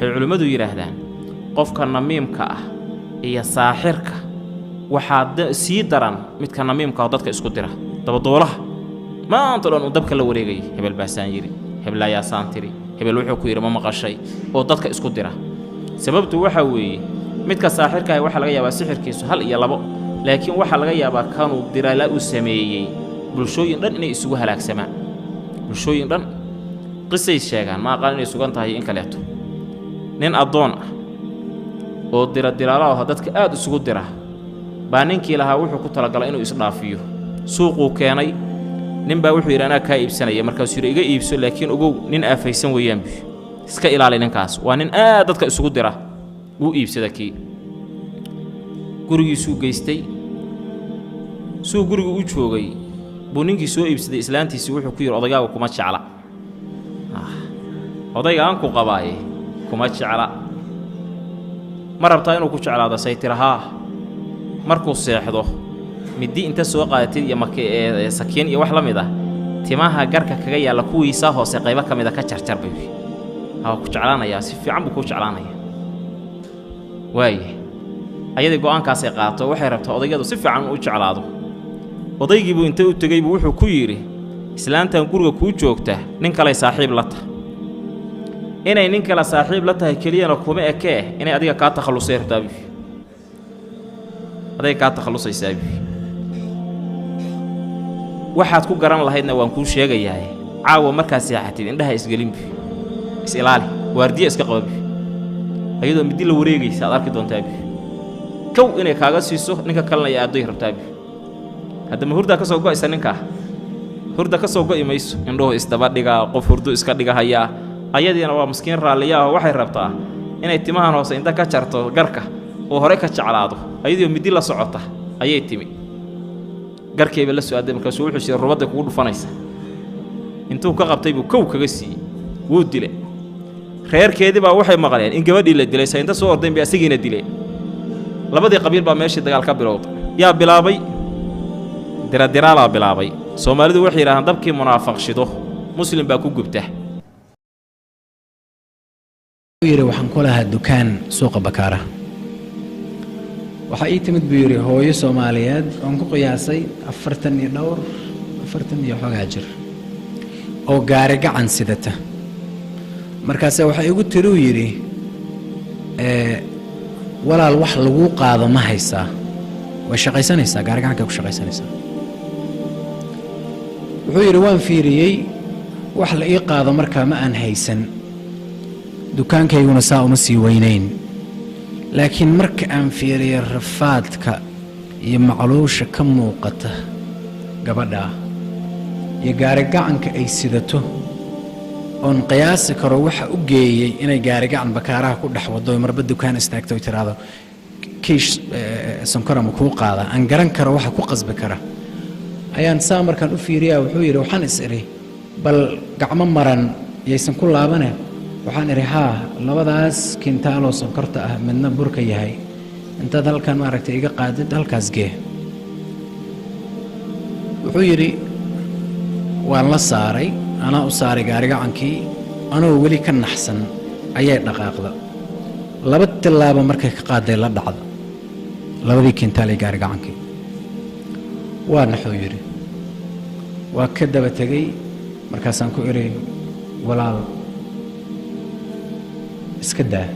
waxay culimadu yiraahdaan qofka namiimka ah iyo saaxirka waxaa sii daran midka namiimka dadka isku dira dabadoolaha maanta dhan uu dabka la wareegay hebel baasaan yiri hebel ayaa saantiri hebel wuxuu ku yiri ma maqashay oo dadka isku dira sababtu waxa weeye midka saaxirka ah waxa laga yaabaa sixirkiisu hal iyo labo laakiin waxa laga yaabaa kanuu dirala u sameeyay bulshooyin dhan inay isugu halaagsamaan bulshooyin dhan qisay sheegaan ma aqaan inay sugan tahay in kaleeto nin adoon ah oo diralaha dadka aad isugu dira baa ninkii lahaa wuxuu ku talagalay inuu isdhaafiyo suuqu keenay nin baa wuxuu yiraahdaa ka iibsanaya markaas yiri iga iibso laakiin ogow nin afaysan weeyaan iska ilaali ninkaas waa nin aad dadka isugu dira uu iibsada kii gurigiisu geystay suu gurigu u joogay buu ninkii soo iibsaday islaantiisi wuxuu ku yiri odagaaga kuma jecla odayga aan ku qabaay kuma jecla ma rabtaa inuu ku jeclaado saytiraha markuu seexdo midi inta soo qaadatay iyo sakiin iyo wax la mid ah timaha garka kaga yaala kuwiisa hoose qayba kamid ah ka jarjar bay ha ku jeclaanaya si fiican buu ku jeclaanaya waaye ayadii go'aankaas ay qaato waxay rabtaa odaygadu si fiican u jeclaado odaygii buu inta u tagay buu wuxuu ku yiri islaantan guriga ku joogta nin kale saaxiib la tahay inay nin kale saaxiib la tahay keliyana kuma ekee inay adiga ka takhalusay rabtaa aday ka takhalusaysaa waxaad ku garan lahaydna waan kuu sheegayaa caawa markaas seexatid indhaha isgelin is ilaali waardiye iska qabo ayadoo midi la wareegaysa aad arki doontaa kow inay kaaga siiso ninka kalena ay aaday rabtaa hadda ma hurda ka soo go'aysa ninka hurda ka soo go'i mayso indhuhu isdaba dhiga qof hurdu iska dhiga haya ayadiina waa miskiin raaliyaha waxay rabtaa inay timahan hoose inta ka jarto garka oo hore ka jeclaado ayadoo midi la socota ayay timi garkeeba la soo aaday markaas wuxuu sheegay rubada kugu dhufanaysa intuu ka qabtay buu kow kaga siiyay wuu dilay reerkeedii baa waxay maqleen in gabadhii la dilay inta soo ordeen bay asagiina dilay labadii qabiil baa meeshii dagaal ka bilowday yaa bilaabay dirala bilaabay Soomaalidu waxay yiraahdaan dabkii munaafiq shido muslim baa ku gubta yiri waxaan ku lahaa dukaan suuqa Bakaara waxa ii timid buu yiri hooyo Soomaaliyeed oo ku qiyaasay 40 iyo xogaa jir oo gaari gacan sidata markaas waxa igu tiruu yiri walaal wax lagu qaado ma haysaa way shaqaysanaysaa gaari gacanka ku shaqaysanaysaa wuxuu yiri waan fiiriyay wax la ii qaado markaa ma aan haysan dukaankayguna saa uma sii weynayn laakiin marka aan fiiriyay rafaadka iyo macluusha ka muuqata gabadha iyo gaari gacanka ay sidato oon qiyaasi karo waxa u geeyay inay gaari gacan Bakaaraha ku dhex wado marba dukaan istaagto tiraado kiish sonkora ma ku qaada aan garan karo waxa ku qasbi kara ayaan saa markaan u fiiriyaa wuxuu yiri waxaan is iri bal gacmo maran yeysan ku laabaneen waxaan iri haa labadaas kintaalo sonkorta ah midna burka yahay inta dalkan ma aragtay iga qaadid halkaas gee wuxuu yiri waan la saaray ana u saaray gaari gacankii anoo weli ka naxsan ayay dhaqaaqda laba tilaabo markay ka qaaday la dhacdo labadii kintaal ee gaari gacankii waa naxuu yiri waa ka daba tagay markaasaan ku iri walaal iska daa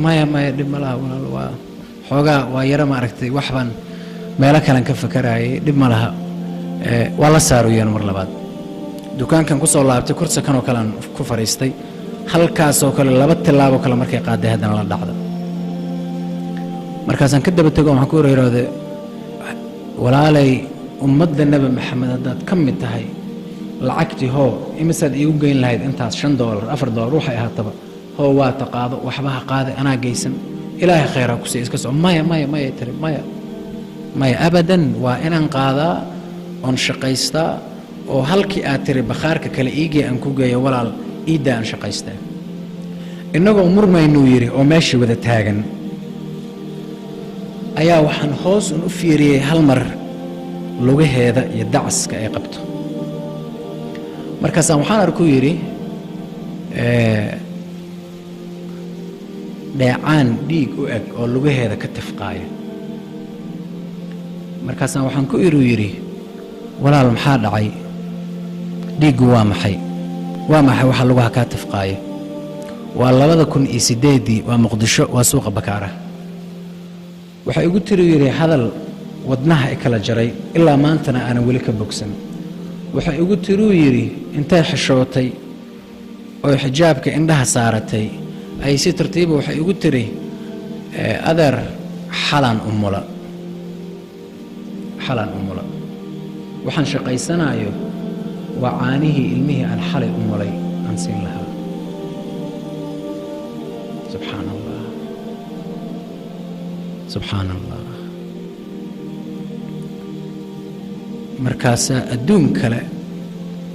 maya dhib ma laha walaal waa xoogaa waa yara ma aragtay waxban meelo kale ka fakaraayay dhib ma laha waa la saarayeen mar labaad dukaankan ku soo laabtay kursi kan oo kale ku fariistay halkaas oo kale laba tilaabo kale markay qaaday hadana la dhacdo markaasaan ka daba tago waxaan ku reeroode walaalay ummadda nabi maxamed hadaad ka mid tahay lacagtii hoo imisaad iigu geyn lahayd intaas $5 $4 waxay ahaataba hoo waa taqaado waxba ha qaaday anaa geysan ilaahay khayra ku sii iska soo maya tiri maya abadan waa inaan qaadaa on shaqaystaa oo halkii aad tiri bakhaarka kale iigay aan ku geeyo walaal iida aan shaqaystaa inagoo murmaynuu yiri oo meeshii wada taagan ayaa waxaan hoos u fiiriyay hal mar lugaheeda iyo dacaska ay qabto markaas waxaan arku yiri dheecaan dhiig u eg oo lugaheeda ka tifqaaya. markaasaan waxaan ku yidhi walaal maxaa dhacay? dhiiggu waa maxay? waa maxay waxa lugaha kaa tifqaaya? waa 2008 waa Muqdisho, waa suuqa Bakaara. waxay igu tiri yidhi hadal wadnaha i kala jaray ilaa maantana aanan weli ka bogsan. waxay igu tiruu yidhi intay xishootay oo xijaabka indhaha saaratay ay si tartiiba waxay igu tiri adeer xalaan umula waxaan shaqaysanayo waa caanihii ilmihii aan xalay umulay aan siin lahaa. subxaan allah. markaasaa adduun kale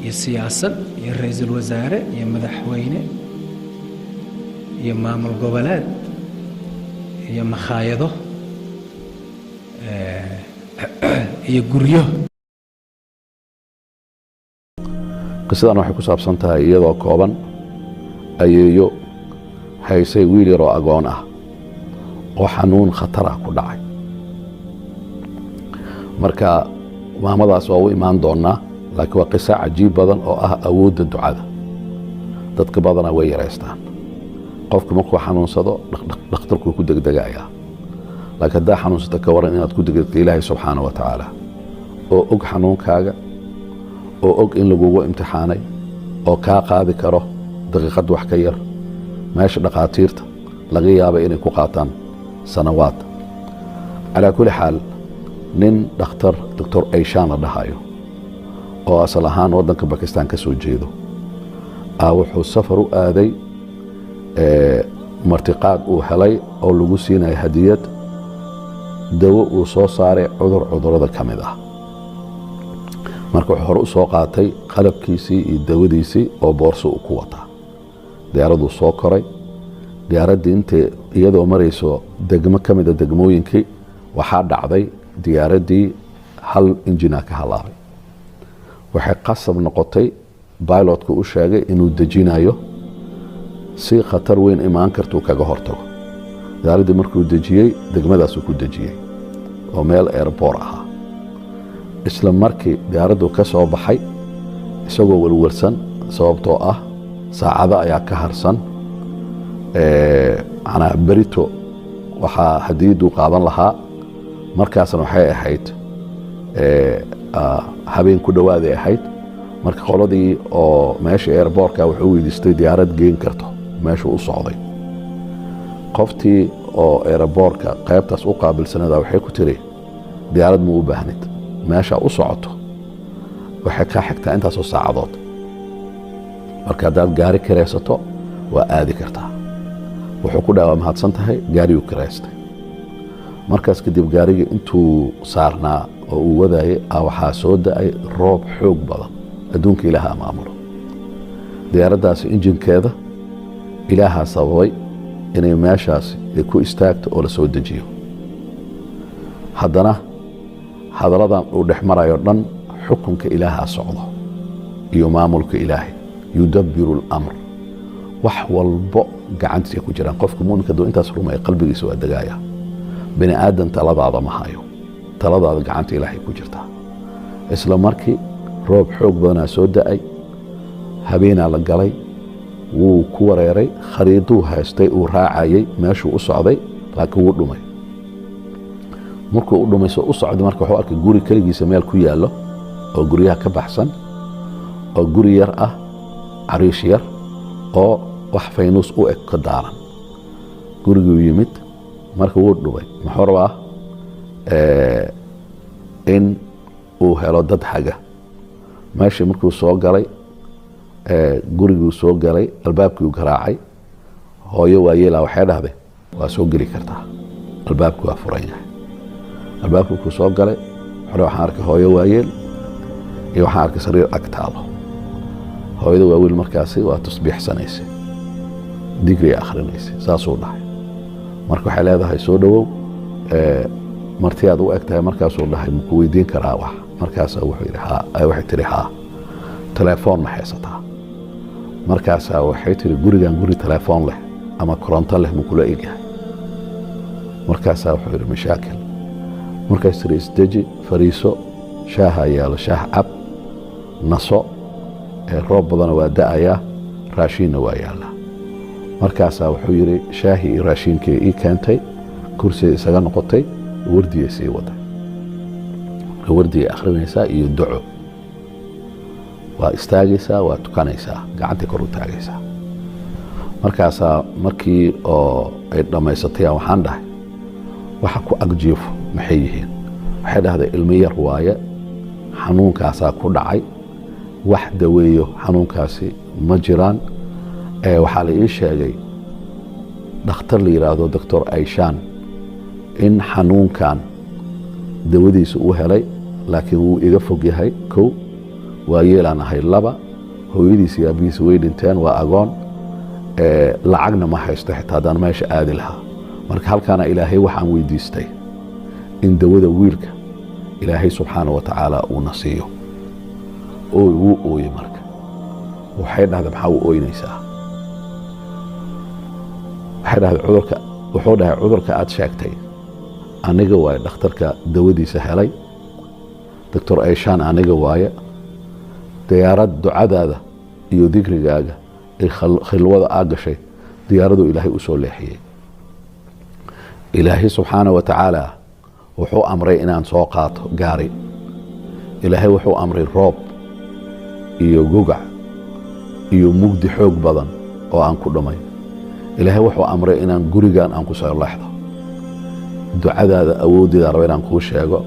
iyo siyaasad iyo ra'iisul wasaare iyo madaxweyne iyo maamul goboleed iyo makhaayado iyo guryo. qisadan waxay ku saabsan tahay iyadoo kooban ayeeyo haysay wiil yaroo agoon ah oo xanuun khatar ah ku dhacay. marka maamadaas waa u imaan doonaa, laakiin waa qiso cajiib badan oo ah awoodda ducada. dadka badanaa way yaraystaan. qofku markuu xanuunsado dhakhtarkuu ku degdegayaa, laakiin haddaa xanuunsata ka waran inaad ku degdegto ilaahay subxaana wa tacaala oo og xanuunkaaga, oo og in lagugu imtixaanay, oo kaa qaadi karo daqiiqad wax ka yar meesha dhakhaatiirta laga yaaba inay ku qaataan sanawaad. calaa kulli xaal, nin dhakhtar doctor ayshaan la dhahayo oo asal ahaan waddanka bakistaan ka soo jeedo wuxuu safar u aaday martiqaad uu helay oo lagu siinaya hadiyad dawo uu soo saaray cudurrada ka mid ah. marka wuxuu hore u soo qaatay qalabkiisii iyo dawadiisii oo boorso uu ku wataa. diyaaradduu soo koray. diyaaraddii intay iyadoo marayso degmo ka mida degmooyinkii waxaa dhacday diyaaraddii hal injinaa ka halaabay. waxay qasab noqotay bailotka u sheegay inuu dejinayo si khatar weyn imaan kartuu kaga hortago. diyaaraddii markuu dejiyey degmadaasuu ku dejiyey oo meel airboor ahaa. isla markii diyaaraddu ka soo baxay isagoo welwelsan sababtoo ah saacado ayaa ka harsan. berito waxaa hadiyadduu qaadan lahaa. markaasna waxay ahayd habeen ku dhowaaday ahayd. marka qoladii oo meesha airboortka wuxuu weydiistay diyaarad geen karto meeshuu u socday. qoftii oo airboortka qaybtaas u qaabilsanada waxay ku tiri diyaarad ma u baahnid, meesha u socoto waxay kaa xigtaa intaasoo saacadood. marka haddaad gaari kiraysato waa aadi kartaa. wuxuu ku dhaha waa mahadsan tahay, gaariyuu kiraystay. markaas kadib gaarigii intuu saarnaa oo uu wadaayay waxaa soo da'ay roob xoog badan. adduunka ilaaha maamulo. diyaaraddaasi injinkeeda ilaahaa sababay inay meeshaasi ay ku istaagto oo la soo dejiyo. haddana hadalladan uu dhex marayo dhan xukunka ilaahaa socdo iyo maamulka ilaahay. yudabbiru اlamr. wax walbo gacantiisa ku jiraan. qofka mu'minka duu intaas rumaya qalbigiisa waa degaaya. bini aadan taladaada ma hayo, taladaada gacanta ilaahay ku jirtaa. isla markii roob xoog badanaa soo da'ay. habeenaa la galay. wuu ku wareeray. khariiduu haystay uu raacayay meeshuu u socday, laakiin wuu dhumay. markuu u dhumay soo u socday marka wuxuu arkay guri keligiisa meel ku yaallo oo guryaha ka baxsan, oo guri yar ah, cariish yar oo wax faynuus u eg ka daaran. guriguu yimid. marka wuu dhumay. muxuu rabaa in uu helo dad haga. meeshii markuu soo galay guriguu soo galay, albaabkiiu garaacay. hooyo waayeelaa waxay dhahday waa soo geli kartaa, albaabki waa furan yahay. albaabkii kuu soo galay wuxuu waxaan arkay hooyo waayeel iyo waxaan arkay sariir ag taalo. hooyada waaweel markaasi waa tasbiixsanaysay, digriya akhrinaysay. saasuu dhahay. marka waxay leedahay soo dhowow, martiyaad u eg tahay. markaasuu dhahay maku weydiin karaa wax? markaasaa waxay tihi haa. telefoon ma haysataa? markaasaa waxay tihi gurigan guri telefoon leh ama koronto leh muu kula egyahay markaasaa wuxuu yidhi mashaakil markaas tiri isdeji fariiso shaaha yaalo shaah cab naso roob badana waa da'ayaa raashiinna waa yaallaa markaasaa wuxuu yidhi shaahii iyo raashiinkii ii keentay kursiga isaga noqotay wardiya sii waday wardiya akhrinaysaa iyo duco waa istaagaysaa waa tukanaysaa gacantay kor u taagaysaa markaasaa markii oo ay dhammaysatay waxaan dhahay waxa ku agjiifo maxay yihiin waxay dhahday ilmo yar waaye xanuunkaasaa ku dhacay wax daweeyo xanuunkaasi ma jiraan waxaa la ii sheegay dhakhtar la yidhaahdo doctor ayshaan in xanuunkan dawadiisa uu helay laakiin wuu iga fog yahay kow waa yeelaan ahay laba hooyadiisa iyo aabihiisa way dhinteen waa agoon lacagna ma haysto xitaa haddaan meesha aadi lahaa marka halkaana ilaahay waxaan weydiistay in dawada wiilka ilaahay subxaana wa tacaala uuna siiyo wuu ooye marka waxay dhahday maxaa u ooynaysaa waxay dhahday wuxuu dhahay cudurka aad sheegtay aniga waaye dhakhtarka dawadiisa helay doctor ayshaan aniga waaye diyaarad ducadaada iyo dikrigaaga ee khilwada aa gashay diyaaraduu ilaahay u soo leexiyey ilaahay subxaana wa tacaala wuxuu amray inaan soo qaato gaari ilaahay wuxuu amray roob iyo gogac iyo mugdi xoog badan oo aan ku dhamay ilaahay wuxuu amray inaan gurigan aan ku soo leexdo ducadaada awooddeeda raba inaan kuu sheego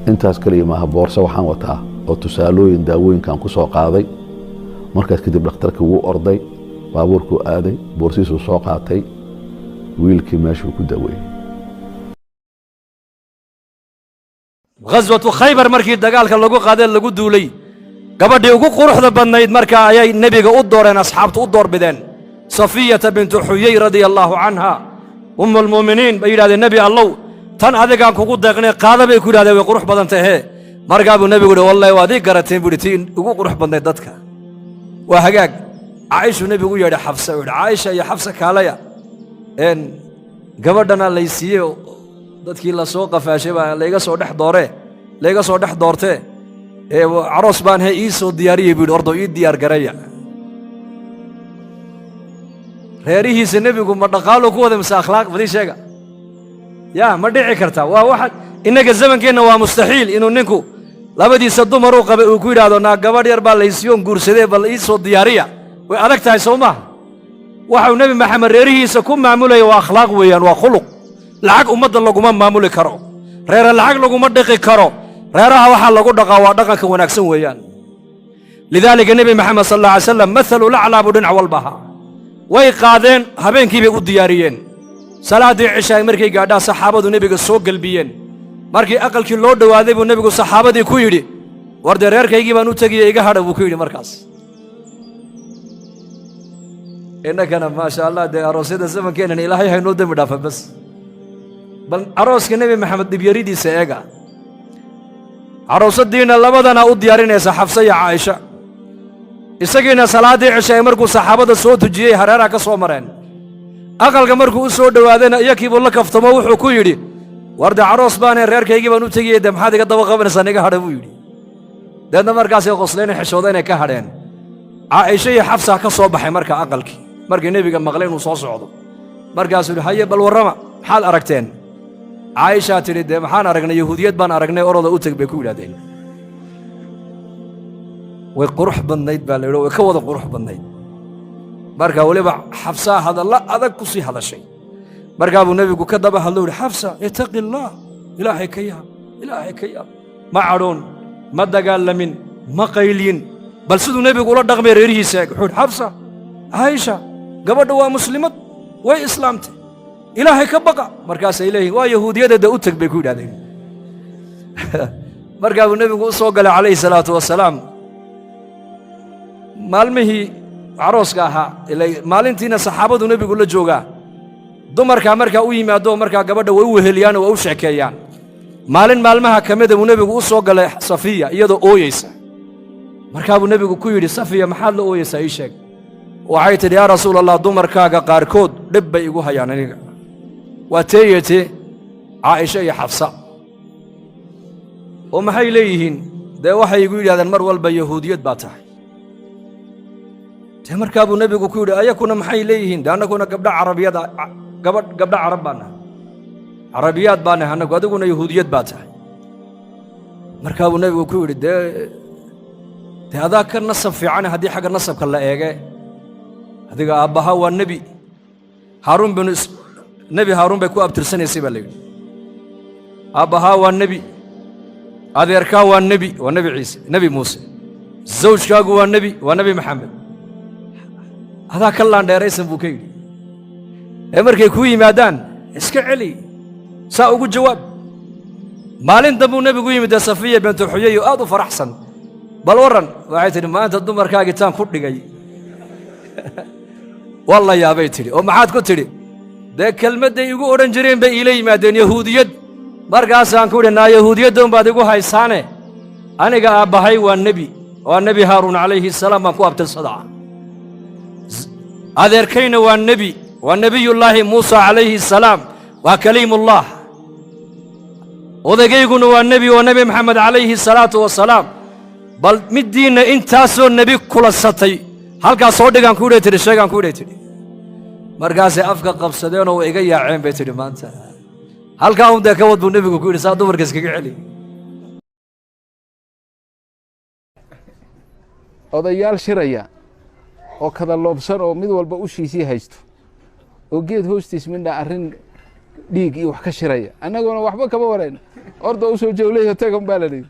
intaas kaliya maaha boorso waxaan wataa oo tusaalooyin daawooyinkaan ku soo qaaday markaas kadib dhakhtarkii wuu orday baabuurkuu aaday boorsiisuu soo qaatay wiilkii meeshuu ku daweeyey ghaswatu khaybar markii dagaalka lagu qaadee lagu duulay gabadhii ugu quruxda badnayd markaa ayay nebiga u dooreen asxaabtu u doorbideen safiyata bintu xuyay radia allaahu canha umu almu'miniin bay yidhahdeen nebi allow tan adigaan kugu deeqnay qaada bay ku yidhahdeen way qurux badan tahee markaa buu nebigu yidhi wallahi waad ii garateen buu yidhi tii ugu qurux badnayd dadka waa hagaag caaishuu nebigu u yeedhay xafsa u yidhi caaisha iyo xafsa kaalaya gabadhana laysiiye dadkii la soo qafaashay baa layga soo dhex doortee caroos baan he ii soo diyaariyey buu yidhi ordo ii diyaar garaya reerihiisa nebigu ma dhaqaaluu ku wada mise akhlaaq badii sheega yaa ma dhici karta waa waxa innaga zamankeenna waa mustaxiil inuu ninku labadiisa dumaruu qabay uu ku yidhaahdo naa gabadh yar baa laysiiyoon guursadee bal ii soo diyaariya way adag tahay soo maaha waxau nebi maxamed reerihiisa ku maamulaya waa akhlaaq weeyaan waa khuluq lacag ummadda laguma maamuli karo reere lacag laguma dhiqi karo reeraha waxaa lagu dhaqaa waa dhaqanka wanaagsan weeyaan lidaalika nebi maxamed sal alla alay slam mathalu laclaa buu dhinac walba ahaa way qaadeen habeenkii bay u diyaariyeen salaaddii cishaay markay gaadhaan saxaabadu nebiga soo gelbiyeen markii aqalkii loo dhowaaday buu nebigu saxaabadii ku yidhi war dee reerkaygii baan u tegiye iga hadha buu ku yidhi markaas innakana maasha allah dee aroosyada zamankeennan ilaahay haynoo dembi dhaafa bas bal arooska nebi maxamed dhibyaridiisa eega caroosadiina labadana u diyaarinaysa xafsa iyo caaisha isagiina salaaddii cishaay markuu saxaabada soo tujiyey hareeraha ka soo mareen aqalka markuu u soo dhowaadayna iyakiibuu la kaftamo wuxuu ku yidhi war dee caroos baanee reerkaygii baan u tegiyey dee maxaad iga daba qabanaysaa iga hadha buu yidhi deedna markaasay qoslayna xishooda inay ka hadheen caaisha iyo xafsa ka soo baxay marka aqalkii markii nebiga maqlay inuu soo socdo markaasuu yidhi haye bal warrama maxaad aragteen caaishaa tidhi dee maxaan aragnay yahuudiyad baan aragnay oroda u teg bay ku yidhahdeen way qurux badnayd baa la yidhi way ka wada qurux badnayd marka weliba xafsaa hadalla adag ku sii hadashay markaa buu nebigu ka daba hadlo yidhi xafsa itaqi allaah ilaahay ka yaab ma cadhoon ma dagaalamin ma qaylyin bal siduu nebigu ula dhaqmay reerihiisa eeg wuxuu yidhi xafsa caaisha gabadha waa muslimad way islaamtay ilaahay ka baqa markaasay leeyihin waa yahuudiyadada u teg bay ku yidhahdeen markaa buu nebigu u soo galay calayhi salaatu wasalaam maalmihii carooska ahaa maalintiina saxaabadu nebigu la joogaa dumarkaa markaa u yimaado markaa gabadha way u weheliyaan oo way u sheekeeyaan maalin maalmaha ka mida buu nebigu u soo galay safiya iyadoo ooyeysa markaa buu nebigu ku yidhi safiya maxaad la ooyeysaa ii sheeg waxay tidhi yaa rasuul allah dumarkaaga qaarkood dhib bay igu hayaan aniga waa teeyate caaisha iyo xafsa oo maxay leeyihiin dee waxay igu yidhahdeen mar walba yahuudiyad baa tahay dee markaa buu nebigu ku yidhi ayakuna maxay leeyihiin dee annaguna gabdha carab baa nahay carabiyaad baa nahay annagu adiguna yahuudiyad baa tahay markaa buu nebigu ku yidhi dee adaa ka nasab fiicane haddii xagga nasabka la eege adiga aabbahaa waa nebi nebi haaruun bay ku abtirsanaysay baa la yidhi aabbahaa waa nebi adeerkaa waa nebi ciise nebi muuse zawjkaagu waa nebi maxamed adaa ka laandheeraysan buu ka yidhi ee markay kuu yimaadaan iska celi saa ugu jawaab maalin dambuu nebigu yimid dee safiya bintu xuyay oo aad u faraxsan bal warran waxay tidhi maanta dumarkaagitaan ku dhigay waa la yaabay tidhi oo maxaad ku tidhi dee kelmadday igu odhan jireen bay iila yimaadeen yahuudiyad markaasaan ku idhi naa yahuudiyaddoon baad igu haysaane aniga aabbahay waa nebi haaruun calayhi salaam baan ku abtirsadaa adeerkayna waa nebiyullaahi muusa calayhi salaam waa kaliimullah odayguna waa nebi maxamed calayhi salaatu wasalaam bal middiinna intaasoo nebi kulansatay halkaas soo dhigaan ku idhay tidhi sheegaan ku idhay tidhi markaasay afka qabsadeenoo way iga yaaceen bay tidhi maanta halkaa un dee ka wad buu nebigu ku yidhi saa dumarka iskaga celi odayaal shiraya oo kada loobsan oo mid walba ushiisii haysto oo geed hoostiis midha arrin dhiig iyo wax ka shiraya annaguna waxba kama warayno orda u soo jawlayo tagan baa la yidhi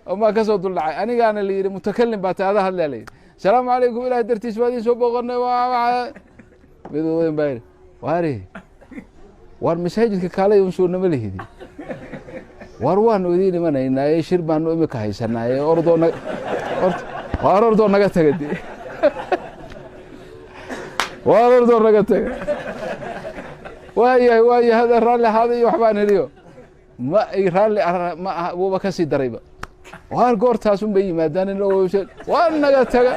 oo maa ka soo duldhacay anigaana la yidhi mutakalim baa taada hadlaa la yidhi asalaamu calaykum ilaahay dartiis baa idiin soo booqanay mid odayn baa yidhi waar masaajidka kaalay un soo nama lihidi waar waanu idiin imanaynaaye shir baanu imika haysanaaye ordoo naga taga de waar ordoo naga taga waayahay raalli ahaada iyo waxbaan heliyo ma ay raalli ma aha wuuba ka sii darayba waar goortaasun bay yimaadaan waa naga taga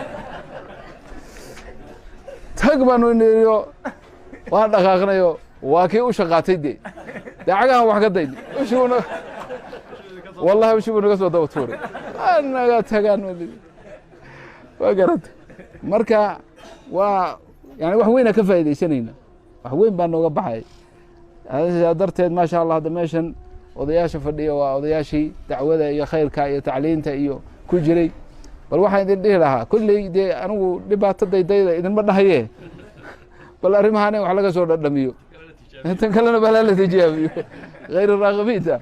tag baanu iniyo waan dhaqaaqnayo waa kii u shaqaatay dee cagahan wax ka dayni wallahi ushibuu naga soo daba tuuray waa naga tagaan waa garanta marka waa yani wax weynaa ka faa'iidaysanayna wax weyn baa nooga baxay sidaa darteed maasha allah hadda meeshan odayaasha fadhiya waa odayaashii dacwada iyo khayrka iyo tacliinta iyo ku jiray bal waxaan idin dhihi lahaa kolley dee anigu dhibaato daydayda idinma dhahaye bal arrimahaan in wax laga soo dhadhamiyo intan kalena bal hala tijaabiyo khayr raaqibiinta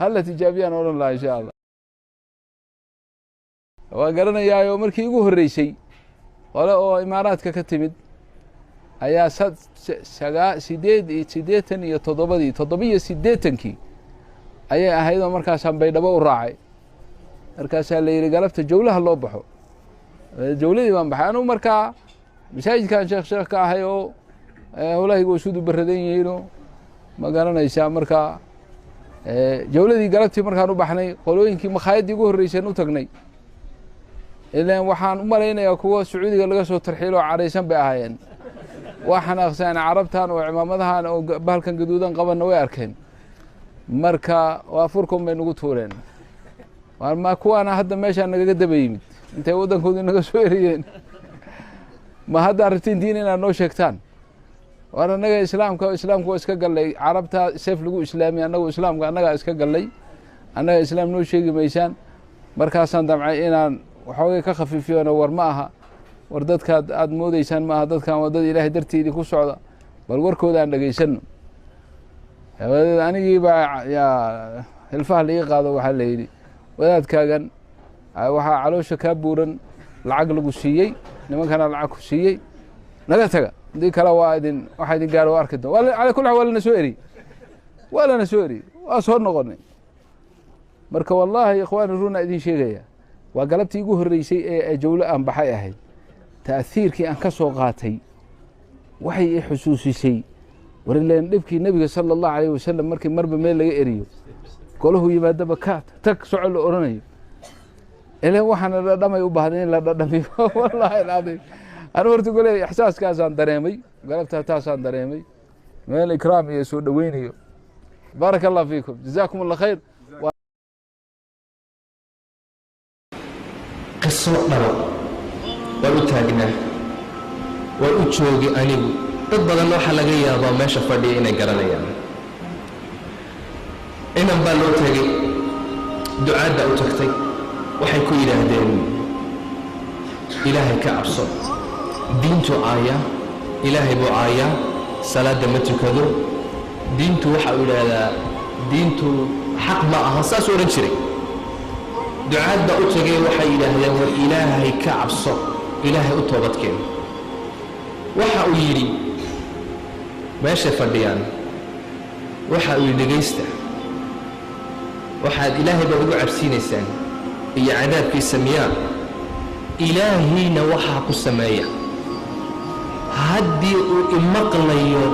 hala tijaabiyaan odhan lahaa insha allah waan garanayaayo markii igu horreysay qole oo imaaraadka ka timid ayaa 87 ayay ahaydoo markaasaan baydhabo u raacay markaasaa la yidhi galabta jawlaha loo baxo jawladii baan baxay anugu markaa masaajidkan sheekh ka ahay oo howlahaygu sudu baradan yihiinoo ma garanaysaa markaa jawladii galabtii markaan u baxnay qolooyinkii makhaayadii ugu horreyseen u tagnay ilaan waxaan u malaynayaa kuwa sacuudiga laga soo tarxiilo oo caraysan bay ahaayeen waa xanaaqsaan carabtan oo cimaamadahan oo bahalkan gaduudan qabanna way arkeen marka waa furkun bay nagu tuureen ma kuwaana hadda meeshaan nagaga daba yimid intay waddankoodii naga soo eriyeen ma hadda arrintiin diin inaad noo sheegtaan waar annaga islaamku waa iska gallay carabta seef lagu islaamiy annagu islaamka annagaa iska gallay annaga islaam noo sheegi maysaan markaasaan damcay inaan waxoogay ka khafiifiyona war ma aha war dadkaad aad moodeysaan maaha dadkan waa dad ilaahay dartiidii ku socda bal warkooda aan dhegaysanno hawadeed anigii baa yaa hilfaha laii qaado waxaa la yidhi wadaadkaagan waxaa caloosha kaa buuran lacag lagu siiyey nimankana lacag ku siiyey naga taga haddii kale waa idin waxa idin gaaro arki doon ala kul xaal waa lana soo eriyey waa soo noqonay marka wallaahi ikhwaani runa idin sheegaya waa galabtii igu horreysay ee jawlo aan baxay ahayd ta'hiirkii aan ka soo qaatay waxay i xusuusisay war ileen dhibkii nebiga sala allahu alayh wasalam markii marba meel laga eriyo golahu yimaadaba ka tag soco la odhanayo ileen waxaana dhadhamay u baahday in la dhadhamiyo wallaahi alcadiim أنا horta goley إحسaaskaasaan dareemay galabta taasaan dareemay meel ikraam iyo soo dhaweynayo baaraka allah fiikum jazaakum allah khayr kasoo dhabo waan u taagnaa waan u joogay anigu dad badan waxaa laga yaabaa meesha fadhiya inay garanayaan inan baa loo tegey ducaadda u tagtay waxay ku yidhaahdeen ilaahay ka cabso diintu caayaa ilaahay buu caayaa salaadda ma tukado diintu waxa uu yidhaahdaa diintu xaq ma aha saas odhan jiray ducaadda u tagay waxay yidhaahdeen war ilaahay ka cabso ilaahay u toobadkeen waxa uu yidhi meeshay fadhiyaan waxa uu yidhi dhegaysta waxaad ilaahay baad ugu cabsiinaysaan iyo cadaabkiisa miyaa ilaahayna waxaa ku sameeya haddii uu imaqlayo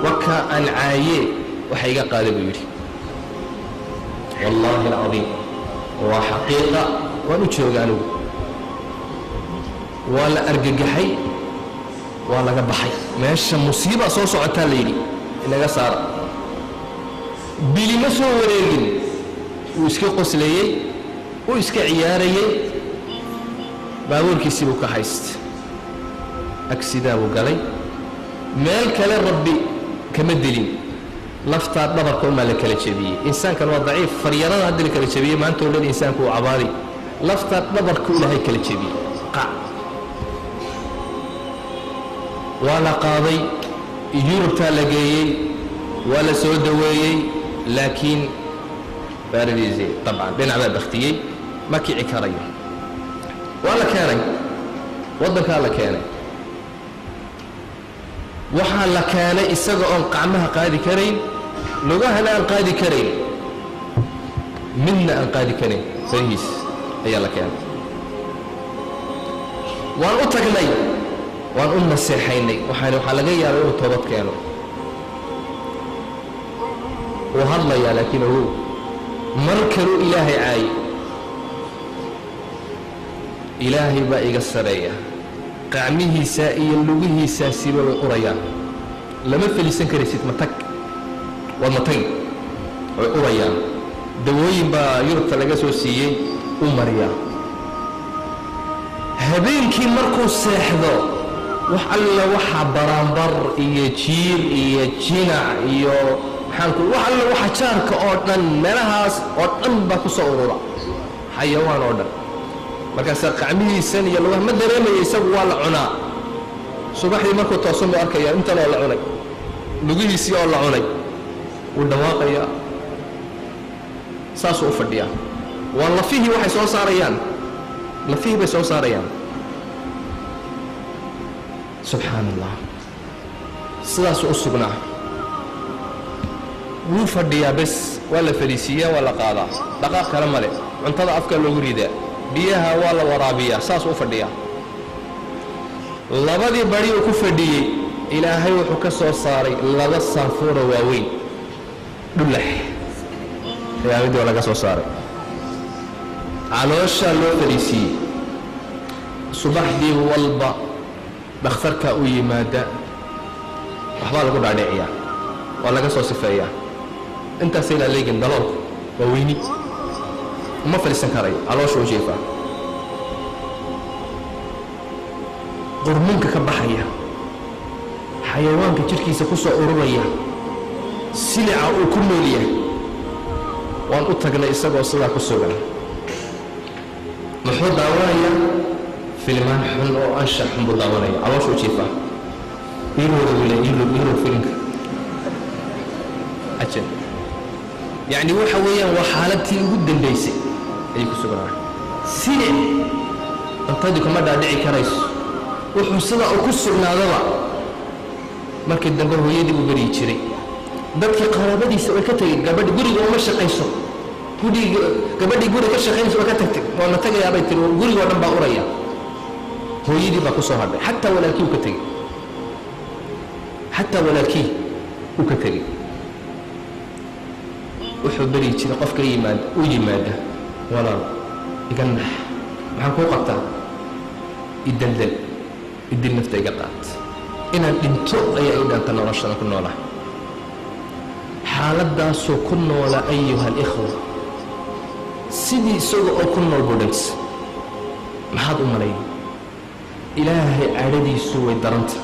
waka aan caayee waxa iga qaaday buu yidhi wallaahi alcadiim waa xaqiiqa waan u jooga anigu waa la argagaxay waa laga baxay meesha musiiba soo socotaa la yidhi inaga saara bilima soo wareegin wuu iska qoslayey wuu iska ciyaarayey baabuurkiisii buu ka haysta agsidaa buu galay meel kale rabbi kama dilin laftaa dhabarka umaa la kala jebiyey insaankan waa daciif faryarada haddi la kala jebiyey maanta oo dhan insaanku uu cabaadi laftaa dhabarka ilaahay kala jebiyey qac waa la qaaday yurubtaa la geeyey waa la soo daweeyey laakiin baaradiisii dabcan dhinac baa baktiyey ma kici karayo waa la keenay waddankaa la keenay waxaa la keenay isaga oon qacmaha qaadi karayn lugahana aan qaadi karayn midna aan qaadi karayn farihiis ayaa la keenay waan u tagnay waan u naseexaynay waxaa laga yaabay inuu toobad keeno wuu hadlayaa laakiin ogow mar kaluu ilaahay caayi ilaahay baa iga sareeya qacmihiisaa iyo lugihiisaasiba way urayaan lama felisan karaysid matag waa matagi way urayaan dawooyin baa yurubta laga soo siiyey u mariyaa habeenkii markuu seexdo wax alla waxa baraanbar iyo jiir iyo jinac iyo maxaanku wax alla waxa jaarka oo dhan meelahaas oo dhan baa ku soo urura xayawaan oo dhan markaasaa qacmihiisan iyo lugaha ma dareemaya isagu waa la cunaa subaxdii markuu toosan buu arkayaa intan oo la cunay lugihiisii oo la cunay wuu dhawaaqayaa saasuu u fadhiyaa waa lafihii waxay soo saarayaan lafihii bay soo saarayaan subxaan allah sidaasuu u sugnaa wuu fadhiyaa bes waa la fadhiisiiyaa waa la qaadaa dhaqaaq kale male cuntada afkaa loogu ridaa biyaha waa la waraabiyaa saasuu u fadhiyaa labadii bari uu ku fadhiyey ilaahay wuxuu ka soo saaray laba saafuura waaweyn dhulax ayaa mid waa laga soo saaray calooshaa loo fadhiisiiyey subaxdii walba dhakhtarka u yimaada waxbaa lagu dhaadhiciyaa waa laga soo sifeeyaa intaasay laa leegin daloolku waa weyni uma fadhiisan karayo caloosha u jeefaa qurmunka ka baxaya xayawaanka jidhkiisa ku soo ururaya silica uu ku nool yahay waan u tagnay isagoo sidaa ku sugan muxuu daawanayaa filimaan xun oo anshax xun buu daawanaya caloosha u jeefaa iirooda wile iiroo filimka ajab yacni waxa weeyaan waa xaaladtii ugu dambaysay ayay ku sugnaa silic cuntadii kuma dhaadhici karayso wuxuu sidaa uu ku sugnaadaba markii dambe hooyadii u beri jiray dadkii qaraabadiisa way ka tegey gabadhi guriga uma shaqayso gabadhii guri ka shaqaynaysa way ka tagtay waana tagayaa bay tiri gurigoo dhan baa uraya hooyadii baa ku soo hadhay xataa walaalkii uu ka tegey xataa walaalkii uu ka tegey wuxuu beri jiray qofka u yimaada walaal iga nax maxaan kuu qabtaa idaldal idil nafta iga qaat inaan dhinto ayaa i dhaanta noloshada ku noolaa xaaladdaasoo ku noola ayuha alikhwa sidii isaga oo ku nool buu dhintay maxaad u malayn ilaahay cadhadiisu way daranta